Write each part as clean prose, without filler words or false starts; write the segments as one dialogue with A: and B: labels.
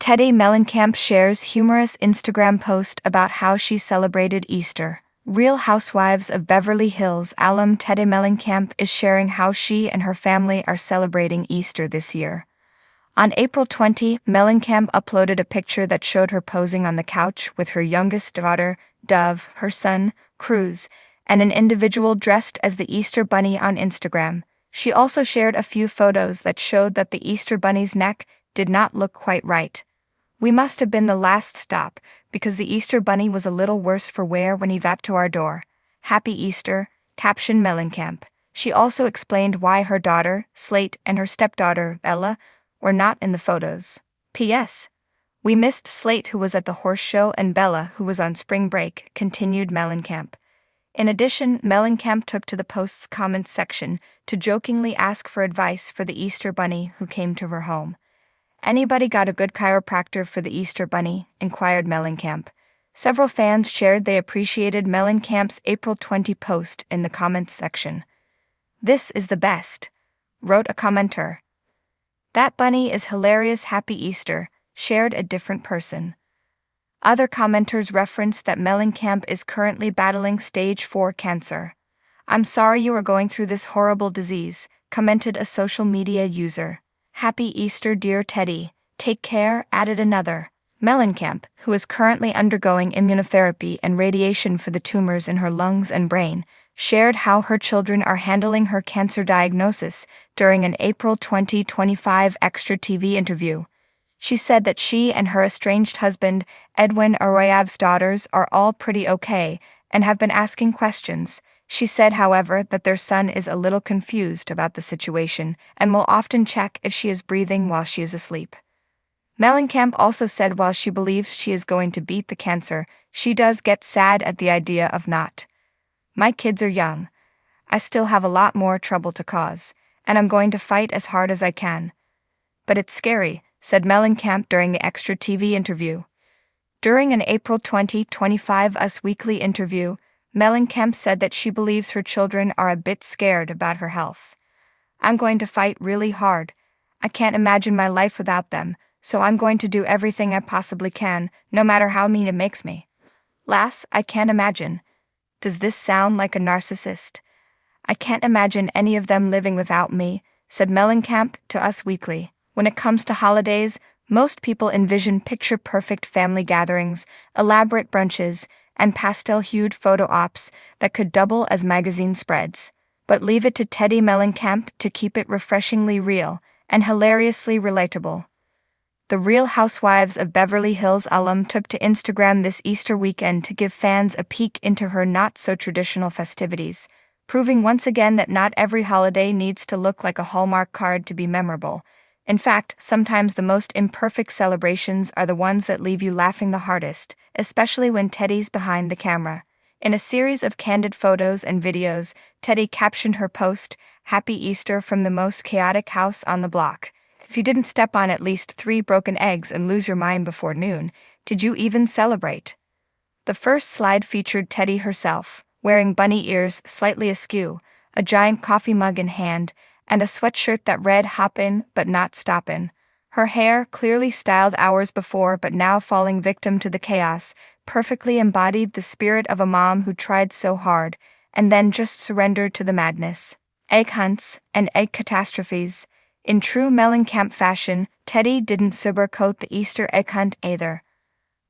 A: Teddi Mellencamp shares humorous Instagram post about how she celebrated Easter. Real Housewives of Beverly Hills alum Teddi Mellencamp is sharing how she and her family are celebrating Easter this year. On April 20, Mellencamp uploaded a picture that showed her posing on the couch with her youngest daughter, Dove, her son, Cruz, and an individual dressed as the Easter Bunny on Instagram. She also shared a few photos that showed that the Easter Bunny's neck did not look quite right. "We must have been the last stop, because the Easter Bunny was a little worse for wear when he got to our door. Happy Easter," captioned Mellencamp. She also explained why her daughter, Slate, and her stepdaughter, Bella, were not in the photos. P.S. "We missed Slate, who was at the horse show, and Bella, who was on spring break," continued Mellencamp. In addition, Mellencamp took to the post's comments section to jokingly ask for advice for the Easter Bunny who came to her home. "Anybody got a good chiropractor for the Easter Bunny?" inquired Mellencamp. Several fans shared they appreciated Mellencamp's April 20 post in the comments section. "This is the best," wrote a commenter. "That bunny is hilarious, happy Easter," shared a different person. Other commenters referenced that Mellencamp is currently battling stage 4 cancer. "I'm sorry you are going through this horrible disease," commented a social media user. "Happy Easter, dear Teddi. Take care," added another. Mellencamp, who is currently undergoing immunotherapy and radiation for the tumors in her lungs and brain, shared how her children are handling her cancer diagnosis during an April 2025 Extra TV interview. She said that she and her estranged husband, Edwin Arroyav's daughters, are all pretty okay and have been asking questions. She said, however, that their son is a little confused about the situation and will often check if she is breathing while she is asleep. Mellencamp also said while she believes she is going to beat the cancer, she does get sad at the idea of not. "My kids are young. I still have a lot more trouble to cause, and I'm going to fight as hard as I can. But it's scary," said Mellencamp during the Extra TV interview. During an April 2025 Us Weekly interview, Mellencamp said that she believes her children are a bit scared about her health. "I'm going to fight really hard. I can't imagine my life without them, so I'm going to do everything I possibly can, no matter how mean it makes me. Lass, I can't imagine." Does this sound like a narcissist? "I can't imagine any of them living without me," said Mellencamp to Us Weekly. When it comes to holidays, most people envision picture-perfect family gatherings, elaborate brunches, and pastel-hued photo ops that could double as magazine spreads. But leave it to Teddi Mellencamp to keep it refreshingly real and hilariously relatable. The Real Housewives of Beverly Hills alum took to Instagram this Easter weekend to give fans a peek into her not-so-traditional festivities, proving once again that not every holiday needs to look like a Hallmark card to be memorable. In fact, sometimes the most imperfect celebrations are the ones that leave you laughing the hardest, especially when Teddi's behind the camera. In a series of candid photos and videos, Teddi captioned her post, "Happy Easter from the most chaotic house on the block. If you didn't step on at least 3 broken eggs and lose your mind before noon, did you even celebrate?" The first slide featured Teddi herself, wearing bunny ears slightly askew, a giant coffee mug in hand, and a sweatshirt that read "Hoppin' but not stoppin'." Her hair, clearly styled hours before but now falling victim to the chaos, perfectly embodied the spirit of a mom who tried so hard, and then just surrendered to the madness. Egg hunts and egg catastrophes. In true Mellencamp fashion, Teddi didn't sugarcoat the Easter egg hunt either.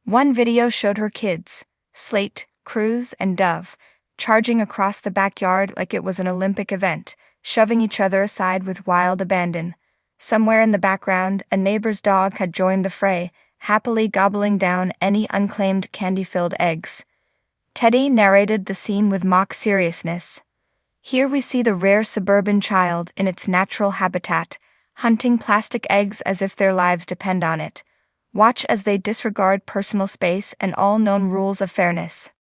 A: One video showed her kids, Slate, Cruz, and Dove, charging across the backyard like it was an Olympic event, shoving each other aside with wild abandon. Somewhere in the background, a neighbor's dog had joined the fray, happily gobbling down any unclaimed candy-filled eggs. Teddi narrated the scene with mock seriousness. "Here we see the rare suburban child in its natural habitat, hunting plastic eggs as if their lives depend on it. Watch as they disregard personal space and all known rules of fairness."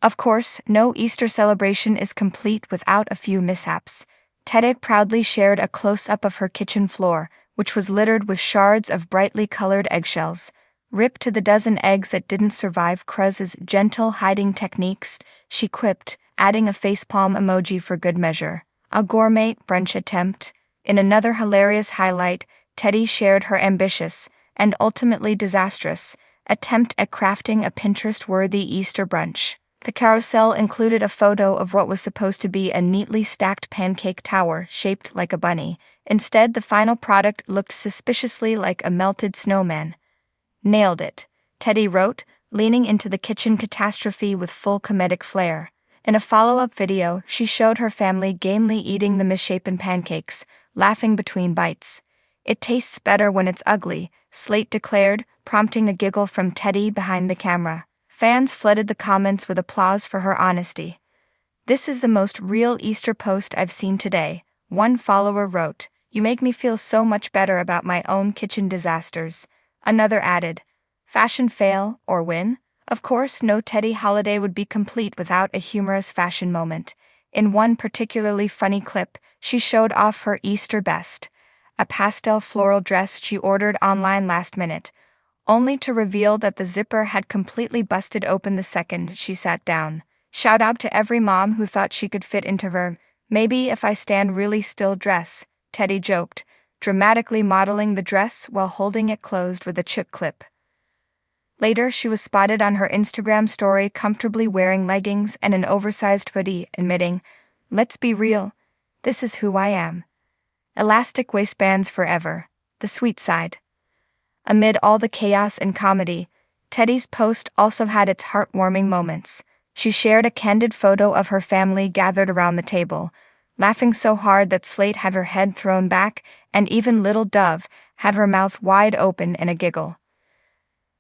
A: Of course, no Easter celebration is complete without a few mishaps. Teddi proudly shared a close-up of her kitchen floor, which was littered with shards of brightly colored eggshells. "Rip to the dozen eggs that didn't survive Cruz's gentle hiding techniques," she quipped, adding a facepalm emoji for good measure. A gourmet brunch attempt. In another hilarious highlight, Teddi shared her ambitious and ultimately disastrous attempt at crafting a Pinterest-worthy Easter brunch. The carousel included a photo of what was supposed to be a neatly stacked pancake tower shaped like a bunny. Instead, the final product looked suspiciously like a melted snowman. "Nailed it," Teddy wrote, leaning into the kitchen catastrophe with full comedic flair. In a follow-up video, she showed her family gamely eating the misshapen pancakes, laughing between bites. "It tastes better when it's ugly," Slate declared, prompting a giggle from Teddy behind the camera. Fans flooded the comments with applause for her honesty. "This is the most real Easter post I've seen today," one follower wrote. "You make me feel so much better about my own kitchen disasters." Another added, "Fashion fail or win? Of course, no Teddy holiday would be complete without a humorous fashion moment." In one particularly funny clip, she showed off her Easter best, a pastel floral dress she ordered online last minute, only to reveal that the zipper had completely busted open the second she sat down. "Shout out to every mom who thought she could fit into her 'maybe if I stand really still' dress," Teddy joked, dramatically modeling the dress while holding it closed with a chip clip. Later, she was spotted on her Instagram story comfortably wearing leggings and an oversized hoodie, admitting, "Let's be real, this is who I am. Elastic waistbands forever, the sweet side." Amid all the chaos and comedy, Teddy's post also had its heartwarming moments. She shared a candid photo of her family gathered around the table, laughing so hard that Slate had her head thrown back, and even little Dove had her mouth wide open in a giggle.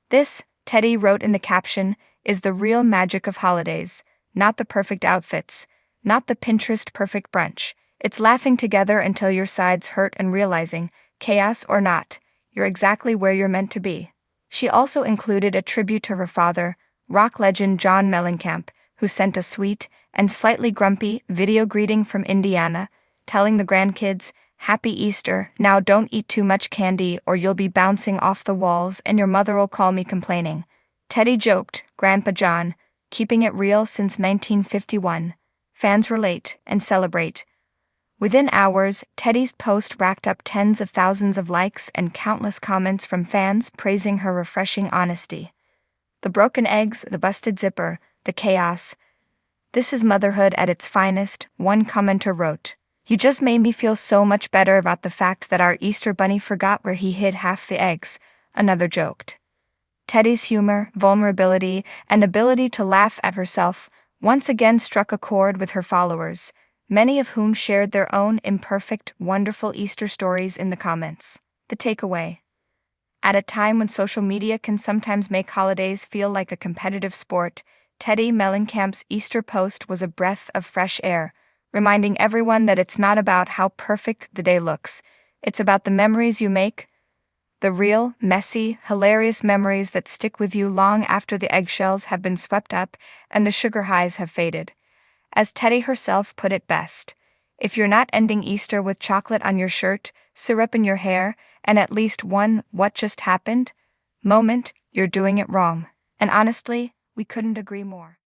A: "This," Teddy wrote in the caption, "is the real magic of holidays, not the perfect outfits, not the Pinterest-perfect brunch. It's laughing together until your sides hurt and realizing, chaos or not, you're exactly where you're meant to be." She also included a tribute to her father, rock legend John Mellencamp, who sent a sweet and slightly grumpy video greeting from Indiana, telling the grandkids, "Happy Easter, now don't eat too much candy or you'll be bouncing off the walls and your mother'll call me complaining." Teddy joked, "Grandpa John, keeping it real since 1951. Fans relate and celebrate." Within hours, Teddy's post racked up tens of thousands of likes and countless comments from fans praising her refreshing honesty. "The broken eggs, the busted zipper, the chaos. This is motherhood at its finest," one commenter wrote. "You just made me feel so much better about the fact that our Easter bunny forgot where he hid half the eggs," another joked. Teddy's humor, vulnerability, and ability to laugh at herself once again struck a chord with her followers, many of whom shared their own imperfect, wonderful Easter stories in the comments. The takeaway: at a time when social media can sometimes make holidays feel like a competitive sport, Teddy Mellencamp's Easter post was a breath of fresh air, reminding everyone that it's not about how perfect the day looks, it's about the memories you make, the real, messy, hilarious memories that stick with you long after the eggshells have been swept up and the sugar highs have faded. As Teddy herself put it best, "If you're not ending Easter with chocolate on your shirt, syrup in your hair, and at least one 'what just happened' moment, you're doing it wrong." And honestly, we couldn't agree more.